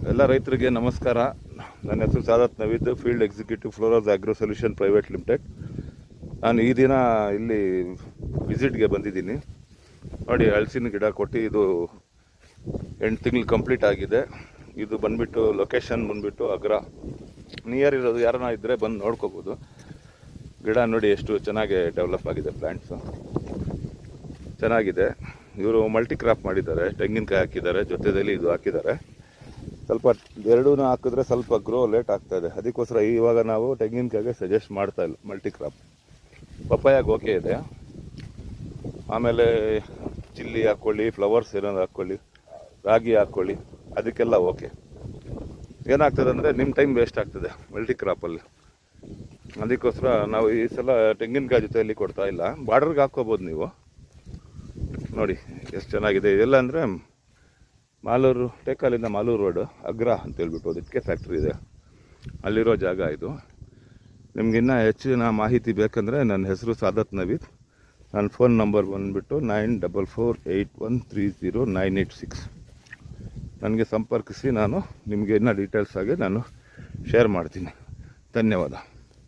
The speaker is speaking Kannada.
ಎಲ್ಲ ರೈತರಿಗೆ ನಮಸ್ಕಾರ. ನನ್ನ ಹೆಸರು Sadat Naveed, field executive ಫ್ಲೋರಾಸ್ agro solution private limited. ನಾನು ಈ ದಿನ ಇಲ್ಲಿ ವಿಸಿಟ್ಗೆ ಬಂದಿದ್ದೀನಿ. ನೋಡಿ, ಹಲಸಿನ ಗಿಡ ಕೊಟ್ಟು ಇದು 8 ತಿಂಗಳು ಕಂಪ್ಲೀಟ್ ಆಗಿದೆ. ಇದು ಬಂದುಬಿಟ್ಟು ಲೊಕೇಶನ್ ಬಂದುಬಿಟ್ಟು ಅಗ್ರ. ನಿಯರ್ ಇರೋದು ಯಾರನ್ನ ಇದ್ದರೆ ಬಂದು ನೋಡ್ಕೋಬೋದು. ಗಿಡ ನೋಡಿ ಎಷ್ಟು ಚೆನ್ನಾಗಿ ಡೆವಲಪ್ ಆಗಿದೆ, ಪ್ಲ್ಯಾಂಟ್ಸು ಚೆನ್ನಾಗಿದೆ. ಇವರು ಮಲ್ಟಿ ಕ್ರಾಪ್ ಮಾಡಿದ್ದಾರೆ, ತೆಂಗಿನಕಾಯಿ ಹಾಕಿದ್ದಾರೆ, ಜೊತೆಯಲ್ಲಿ ಇದು ಹಾಕಿದ್ದಾರೆ. ಸ್ವಲ್ಪ ಎರಡೂ ಹಾಕಿದ್ರೆ ಸ್ವಲ್ಪ ಗ್ರೋ ಲೇಟ್ ಆಗ್ತಾಯಿದೆ. ಅದಕ್ಕೋಸ್ಕರ ಇವಾಗ ನಾವು ತೆಂಗಿನಕಾಯಿಗೆ ಸಜೆಸ್ಟ್ ಮಾಡ್ತಾ ಇಲ್ಲ ಮಲ್ಟಿ ಕ್ರಾಪ್. ಪಪ್ಪಾಯಾಗ ಓಕೆ ಇದೆ. ಆಮೇಲೆ ಚಿಲ್ಲಿ ಹಾಕ್ಕೊಳ್ಳಿ, ಫ್ಲವರ್ಸ್ ಏನಾದ್ರು ಹಾಕ್ಕೊಳ್ಳಿ, ರಾಗಿ ಹಾಕ್ಕೊಳ್ಳಿ, ಅದಕ್ಕೆಲ್ಲ ಓಕೆ. ಏನಾಗ್ತದೆ ಅಂದರೆ ನಿಮ್ಮ ಟೈಮ್ ವೇಸ್ಟ್ ಆಗ್ತದೆ ಮಲ್ಟಿ ಕ್ರಾಪಲ್ಲಿ. ಅದಕ್ಕೋಸ್ಕರ ನಾವು ಈ ಸಲ ತೆಂಗಿನಕಾಯಿ ಜೊತೆಯಲ್ಲಿ ಕೊಡ್ತಾ ಇಲ್ಲ. ಬಾರ್ಡರ್ಗೆ ಹಾಕ್ಕೋಬೋದು ನೀವು. ನೋಡಿ ಎಷ್ಟು ಚೆನ್ನಾಗಿದೆ. ಇದೆಲ್ಲ ಅಂದರೆ ಮಾಲೂರು, ಟೇಕಲ್ಲಿಂದ ಮಾಲೂರು ರೋಡು ಅಗ್ರ ಅಂತೇಳ್ಬಿಟ್ಟು ಅದಕ್ಕೆ ಫ್ಯಾಕ್ಟ್ರಿ ಇದೆ, ಅಲ್ಲಿರೋ ಜಾಗ ಇದು. ನಿಮಗಿನ್ನೂ ಹೆಚ್ಚಿನ ಮಾಹಿತಿ ಬೇಕಂದರೆ ನನ್ನ ಹೆಸರು ಸಾದತ್ ನವೀದ್. ನನ್ನ ಫೋನ್ ನಂಬರ್ ಬಂದುಬಿಟ್ಟು 9448130986. ನನಗೆ ಸಂಪರ್ಕಿಸಿ, ನಾನು ನಿಮಗೆ ಇನ್ನೂ ಡೀಟೇಲ್ಸ್ ಆಗಿ ನಾನು ಶೇರ್ ಮಾಡ್ತೀನಿ. ಧನ್ಯವಾದ.